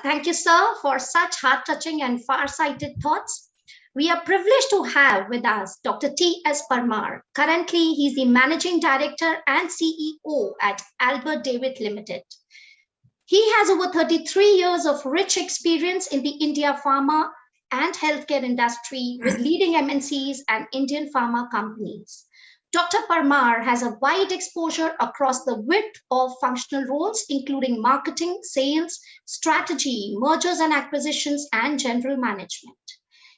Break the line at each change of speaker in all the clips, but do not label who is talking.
Thank you, sir, for such heart-touching and far-sighted thoughts. We are privileged to have with us Dr. T.S. Parmar. Currently, he's the Managing Director and CEO at Albert David Limited. He has over 33 years of rich experience in the India pharma and healthcare industry with leading MNCs and Indian pharma companies. Dr. Parmar has a wide exposure across the width of functional roles, including marketing, sales, strategy, mergers and acquisitions, and general management.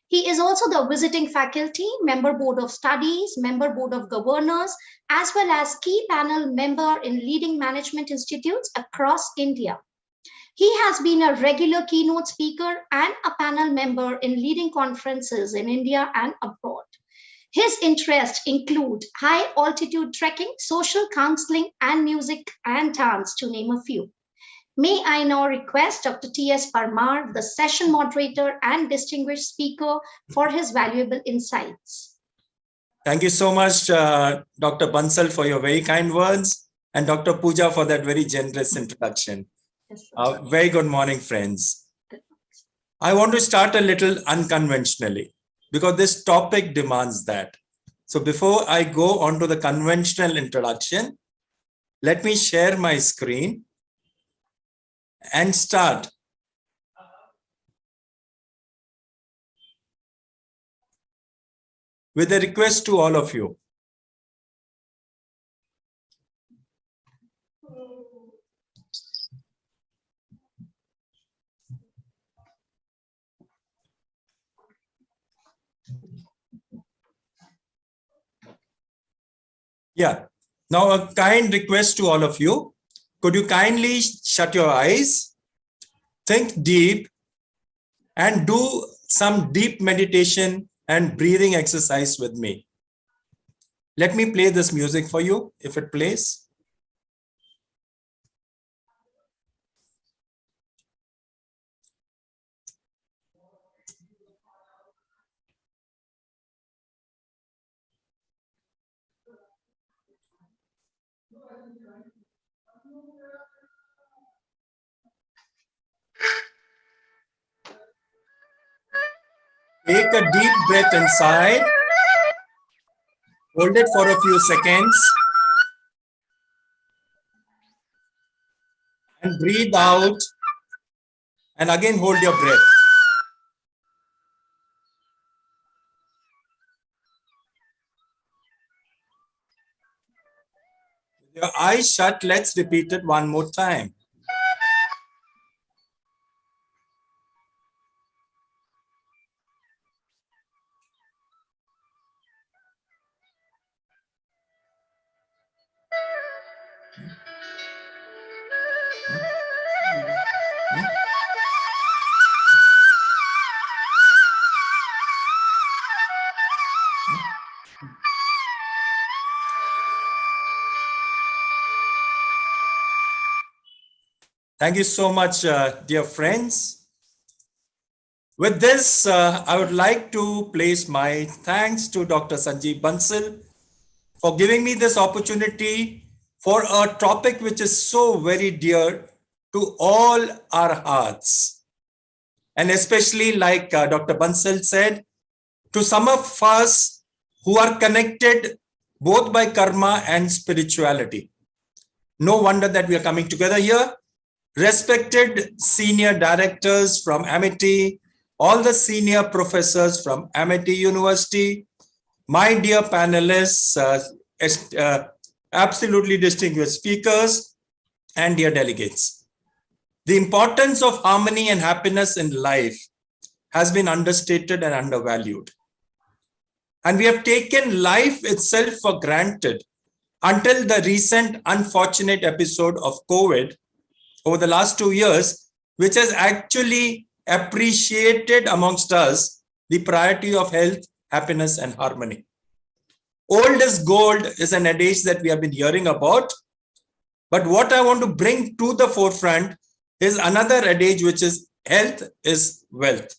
He is also the visiting faculty, member board of studies, member board of governors, as well as key panel member in leading management institutes across India. He has been a regular keynote speaker and a panel member in leading conferences in India and abroad. His interests include high altitude trekking, social counseling, and music and dance, to name a few. May I now request Dr. T.S. Parmar, the session moderator and distinguished speaker, for his valuable insights.
Thank you so much, Dr. Bansal, for your very kind words, and Dr. Pooja for that very generous introduction. Very good morning, friends. I want to start a little unconventionally, because this topic demands that. So before I go on to the conventional introduction, let me share my screen and start. With a request to all of you. Yeah, now a kind request to all of you. Could you kindly shut your eyes, think deep, and do some deep meditation and breathing exercise with me. Let me play this music for you, if it plays. Take a deep breath inside. Hold it for a few seconds. And breathe out. And again hold your breath. With your eyes shut, let's repeat it one more time. Thank you so much, dear friends. With this, I would like to place my thanks to Dr. Sanjeev Bansal for giving me this opportunity for a topic which is so very dear to all our hearts. And especially like Dr. Bansal said, to some of us who are connected both by karma and spirituality. No wonder that we are coming together here. Respected senior directors from Amity, all the senior professors from Amity University, my dear panelists, absolutely distinguished speakers, and dear delegates. The importance of harmony and happiness in life has been understated and undervalued. And we have taken life itself for granted until the recent unfortunate episode of COVID over the last 2 years, which has actually appreciated amongst us the priority of health, happiness, and harmony. Old is gold is an adage that we have been hearing about. But what I want to bring to the forefront is another adage, which is health is wealth.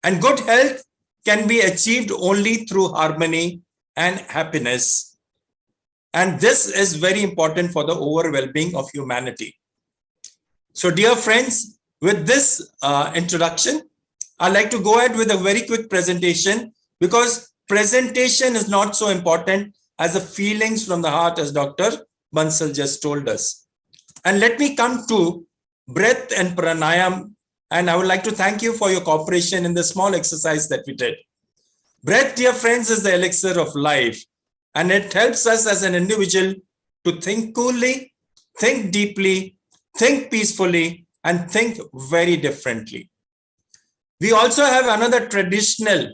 And good health can be achieved only through harmony and happiness. And this is very important for the overall well-being of humanity. So dear friends, with this introduction, I'd like to go ahead with a very quick presentation, because presentation is not so important as the feelings from the heart, as Dr. Bansal just told us. And let me come to breath and pranayam. And I would like to thank you for your cooperation in the small exercise that we did. Breath, dear friends, is the elixir of life. And it helps us as an individual to think coolly, think deeply, think peacefully, and think very differently. We also have another traditional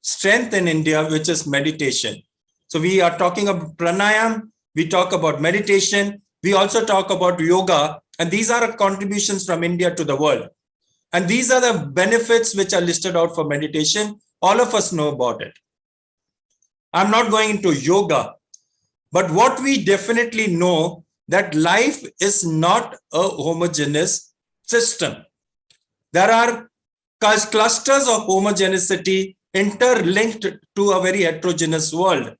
strength in India, which is meditation. So we are talking about pranayam, we talk about meditation, we also talk about yoga, and these are contributions from India to the world. And these are the benefits which are listed out for meditation. All of us know about it. I'm not going into yoga, but what we definitely know, that life is not a homogeneous system. There are clusters of homogeneity interlinked to a very heterogeneous world.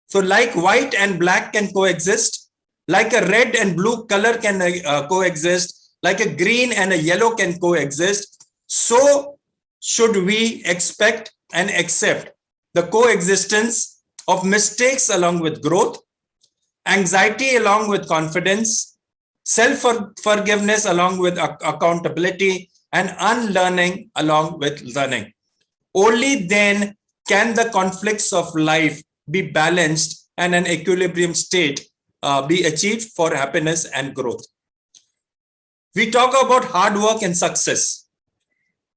So like white and black can coexist, like a red and blue color can coexist, like a green and a yellow can coexist. So should we expect and accept the coexistence of mistakes along with growth, anxiety along with confidence, self-forgiveness along with accountability, and unlearning along with learning. Only then can the conflicts of life be balanced and an equilibrium state be achieved for happiness and growth. We talk about hard work and success.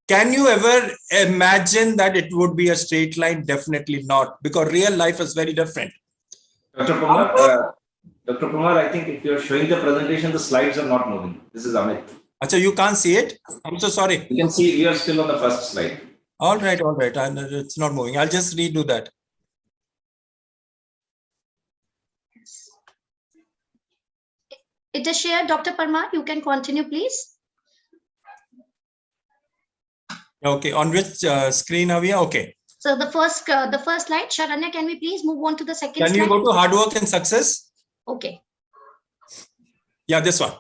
Can you ever imagine that it would be a straight line? Definitely not, because real life is very different.
Dr. Kumar, I think if you're showing the presentation, the slides are not moving. This is Amit.
Achha, you can't see it? I'm so sorry.
You can see we are still on the first slide.
All right. It's not moving. I'll just redo that.
It is shared, Dr. Parmar. You can continue, please.
Okay. On which screen are we? Okay.
So the first slide, Sharanya, can we please move on to the second slide?
Can you go to hard work and success?
Okay.
Yeah, this one.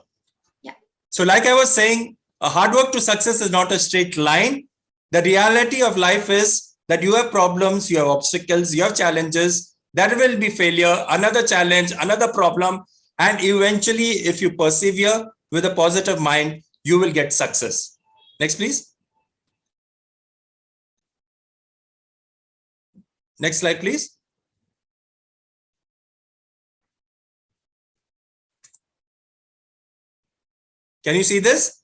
Yeah.
So like I was saying, a hard work to success is not a straight line. The reality of life is that you have problems, you have obstacles, you have challenges. There will be failure, another challenge, another problem. And eventually, if you persevere with a positive mind, you will get success. Next, please. Next slide, please. Can you see this?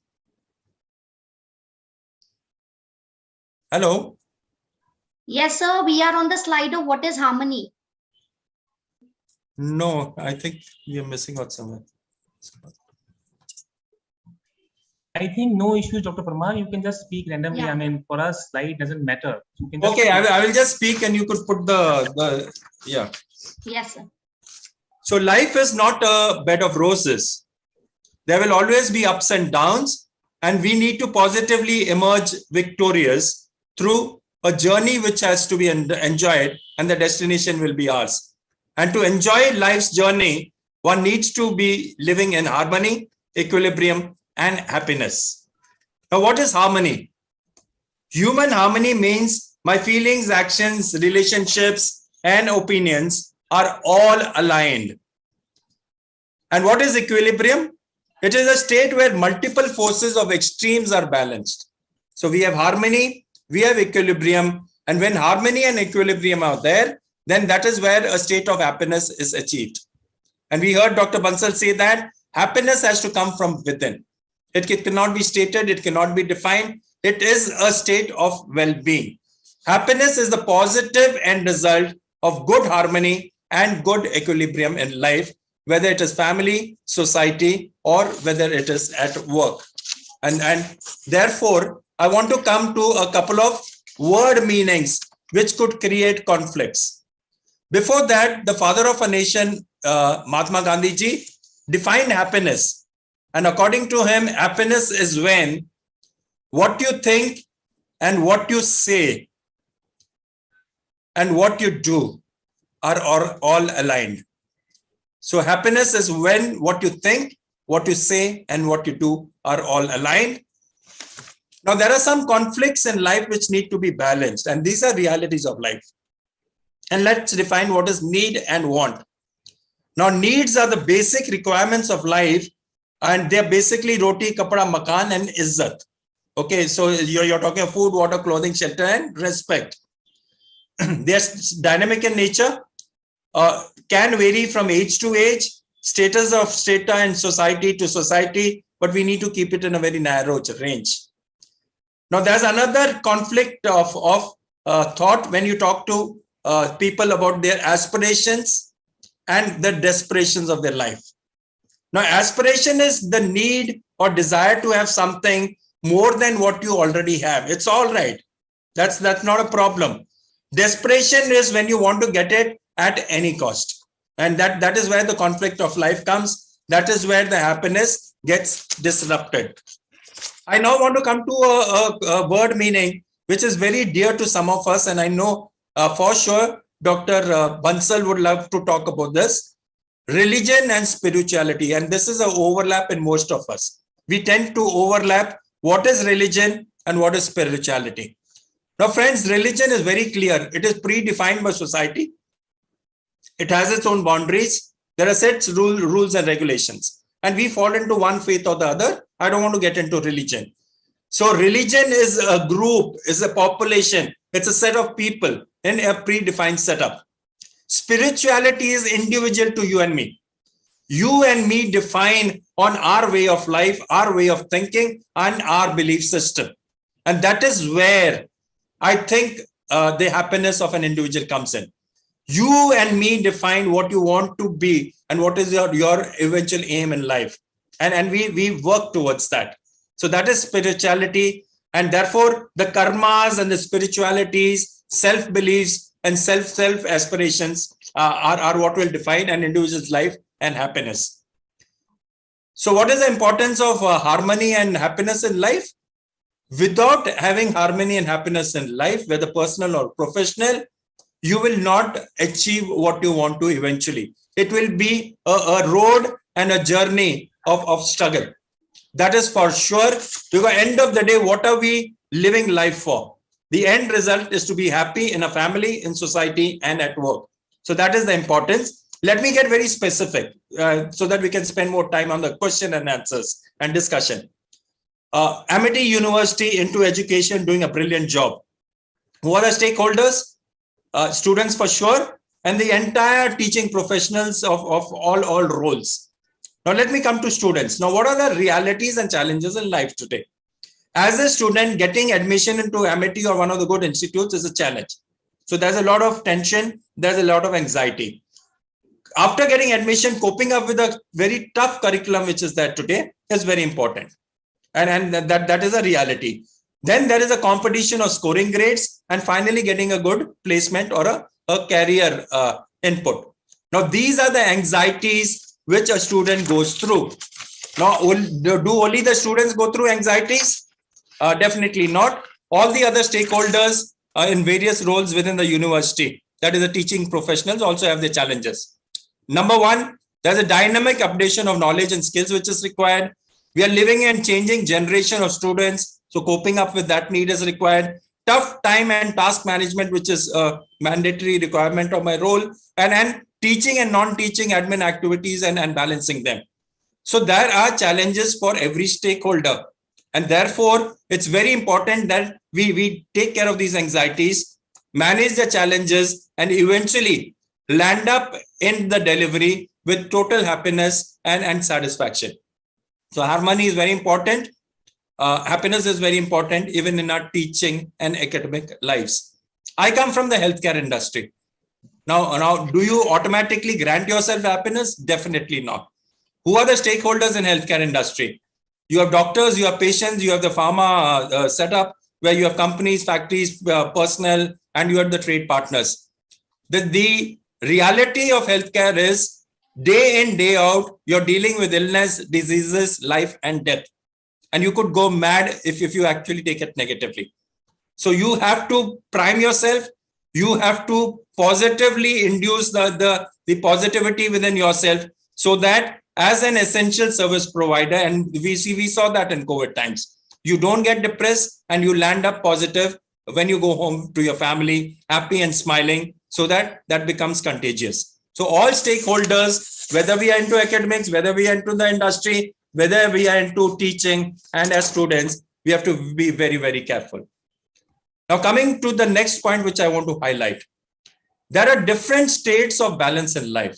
Hello?
Yes, sir. We are on the slide of what is harmony.
No, I think we are missing out somewhere.
I think no issues, Dr. Parmar. You can just speak randomly.
Yeah.
I mean, for us, slide doesn't matter. You can just
Okay, I will just speak and you could put yeah.
Yes, sir.
So life is not a bed of roses. There will always be ups and downs, and we need to positively emerge victorious through a journey which has to be enjoyed, and the destination will be ours. And to enjoy life's journey, one needs to be living in harmony, equilibrium, and happiness. Now, what is harmony? Human harmony means my feelings, actions, relationships, and opinions are all aligned. And what is equilibrium? It is a state where multiple forces of extremes are balanced. So we have harmony, we have equilibrium, and when harmony and equilibrium are there, then that is where a state of happiness is achieved. And we heard Dr. Bansal say that happiness has to come from within. It cannot be stated, it cannot be defined. It is a state of well-being. Happiness is the positive end result of good harmony and good equilibrium in life, whether it is family, society, or whether it is at work. And therefore, I want to come to a couple of word meanings which could create conflicts. Before that, the father of a nation, Mahatma Gandhi ji, defined happiness. And according to him, happiness is when what you think and what you say and what you do are all aligned. So happiness is when what you think, what you say, and what you do are all aligned. Now, there are some conflicts in life which need to be balanced, and these are realities of life. And let's define what is need and want. Now, needs are the basic requirements of life, and they're basically roti, kapda, makan, and izzat. Okay, so you're talking of food, water, clothing, shelter, and respect. They're dynamic in nature, can vary from age to age, status of strata and society to society, but we need to keep it in a very narrow range. Now, there's another conflict of thought when you talk to people about their aspirations and the desperations of their life. Now, aspiration is the need or desire to have something more than what you already have. It's all right. That's not a problem. Desperation is when you want to get it at any cost. And that is where the conflict of life comes. That is where the happiness gets disrupted. I now want to come to a word meaning which is very dear to some of us, and I know for sure Dr. Bansal would love to talk about this. Religion and spirituality, and this is an overlap in most of us. We tend to overlap what is religion and what is spirituality. Now, friends, religion is very clear. It is predefined by society. It has its own boundaries. There are sets, rules and regulations, and we fall into one faith or the other. I don't want to get into religion. So religion is a group, is a population. It's a set of people in a predefined setup. Spirituality is individual to you and me. You and me define on our way of life, our way of thinking, and our belief system. And that is where I think the happiness of an individual comes in. You and me define what you want to be and what is your eventual aim in life. And we work towards that. So that is spirituality. And therefore, the karmas and the spiritualities, self-beliefs and self-aspirations are what will define an individual's life and happiness. So what is the importance of harmony and happiness in life? Without having harmony and happiness in life, whether personal or professional, you will not achieve what you want to eventually. It will be a road and a journey of struggle. That is for sure. Because end of the day, what are we living life for? The end result is to be happy in a family, in society, and at work. So that is the importance. Let me get very specific so that we can spend more time on the question and answers and discussion. Amity University into education doing a brilliant job. Who are the stakeholders? Students for sure, and the entire teaching professionals of all roles. Now let me come to students. Now, what are the realities and challenges in life today? As a student, getting admission into Amity or one of the good institutes is a challenge. So there's a lot of tension, there's a lot of anxiety. After getting admission, coping up with a very tough curriculum which is there today is very important. And that is a reality. Then there is a competition of scoring grades and finally getting a good placement or a career input. Now, these are the anxieties which a student goes through. Now, do only the students go through anxieties? Definitely not. All the other stakeholders in various roles within the university, that is the teaching professionals, also have their challenges. Number one, there's a dynamic updation of knowledge and skills which is required. We are living in changing generation of students, so coping up with that need is required. Tough time and task management, which is a mandatory requirement of my role, and teaching and non-teaching admin activities and balancing them. So there are challenges for every stakeholder. And therefore, it's very important that we take care of these anxieties, manage the challenges, and eventually land up in the delivery with total happiness and satisfaction. So harmony is very important. Happiness is very important, even in our teaching and academic lives. I come from the healthcare industry. Now, do you automatically grant yourself happiness? Definitely not. Who are the stakeholders in healthcare industry? You have doctors, you have patients, you have the pharma setup, where you have companies, factories, personnel, and you have the trade partners. The reality of healthcare is day in, day out, you're dealing with illness, diseases, life, and death. And you could go mad if you actually take it negatively. So you have to prime yourself. You have to positively induce the positivity within yourself so that as an essential service provider. And we saw that in COVID times. You don't get depressed and you land up positive when you go home to your family, happy and smiling, so that becomes contagious. So all stakeholders, whether we are into academics, whether we are into the industry, whether we are into teaching, and as students, we have to be very, very careful. Now, coming to the next point, which I want to highlight, there are different states of balance in life.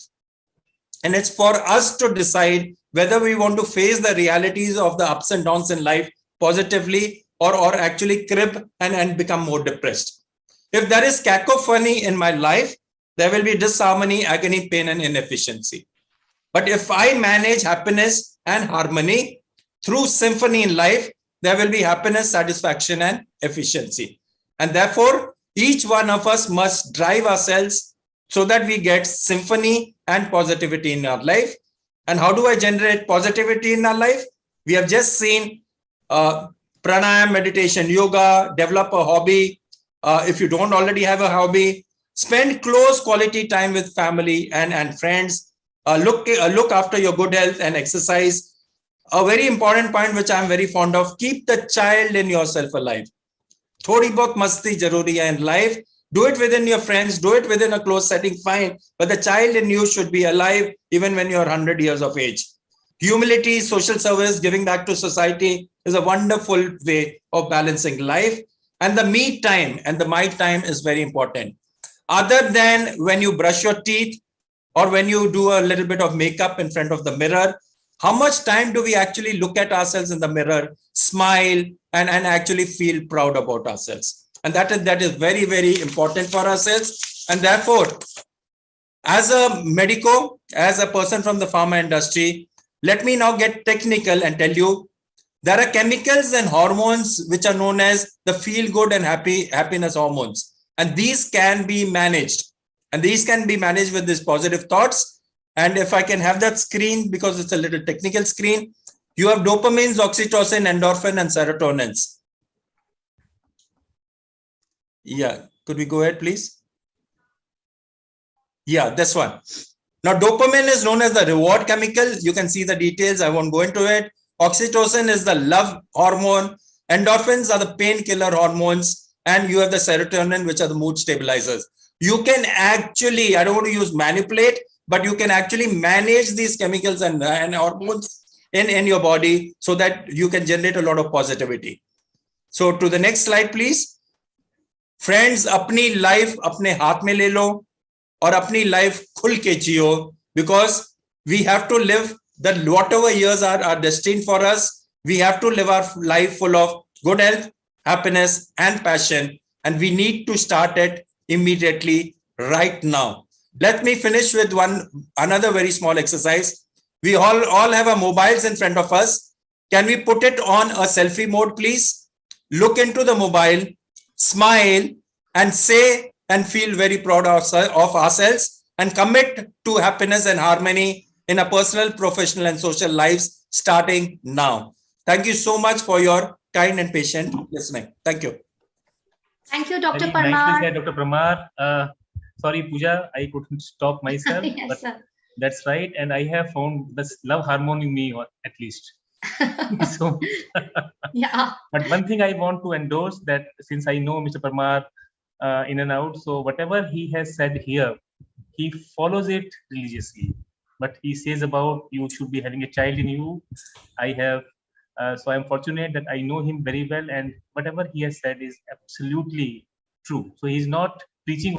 And it's for us to decide whether we want to face the realities of the ups and downs in life positively, or actually crib and become more depressed. If there is cacophony in my life, there will be disharmony, agony, pain, and inefficiency. But if I manage happiness and harmony through symphony in life, there will be happiness, satisfaction, and efficiency. And therefore, each one of us must drive ourselves so that we get symphony and positivity in our life. And how do I generate positivity in our life? We have just seen pranayam, meditation, yoga, develop a hobby. If you don't already have a hobby, spend close quality time with family and friends. Look after your good health and exercise. A very important point, which I'm very fond of, keep the child in yourself alive. Thodi bahut masti jaruri hai in life. Do it within your friends, do it within a close setting, fine. But the child in you should be alive even when you're 100 years of age. Humility, social service, giving back to society is a wonderful way of balancing life. And the me time and the my time is very important. Other than when you brush your teeth or when you do a little bit of makeup in front of the mirror, how much time do we actually look at ourselves in the mirror, smile, and actually feel proud about ourselves? And that is very, very important for ourselves. And therefore, as a medico, as a person from the pharma industry, let me now get technical and tell you, there are chemicals and hormones which are known as the feel-good and happiness hormones. And these can be managed. And these can be managed with these positive thoughts. And if I can have that screen, because it's a little technical screen, you have dopamines, oxytocin, endorphin, and serotonins. Yeah, could we go ahead, please? Yeah, this one. Now, dopamine is known as the reward chemical. You can see the details. I won't go into it. Oxytocin is the love hormone. Endorphins are the painkiller hormones. And you have the serotonin, which are the mood stabilizers. You can actually, I don't want to use manipulate, but you can actually manage these chemicals and hormones in your body so that you can generate a lot of positivity. So to the next slide, please. Friends, अपनी life अपने हाथ में ले लो और अपनी life खुल के जियो, because we have to live that whatever years are destined for us. We have to live our life full of good health, happiness, and passion, and we need to start it immediately right now. Let me finish with another very small exercise. We all have our mobiles in front of us. Can we put it on a selfie mode, please? Look into the mobile, smile, and say and feel very proud of ourselves, and commit to happiness and harmony in a personal, professional, and social lives starting now. Thank you so much for your kind and patient listening. Thank you.
Thank you, Dr.
Very nicely
Parmar.
said, Dr. Parmar. Sorry, Pooja, I couldn't stop myself.
Yes,
But
sir.
that's right. And I have found this love harmony in me, at least. So,
Yeah.
but one thing I want to endorse, that since I know Mr. Parmar in and out, so whatever he has said here, he follows it religiously. But he says about you should be having a child in you. I have, so I'm fortunate that I know him very well, and whatever he has said is absolutely true. So he's not preaching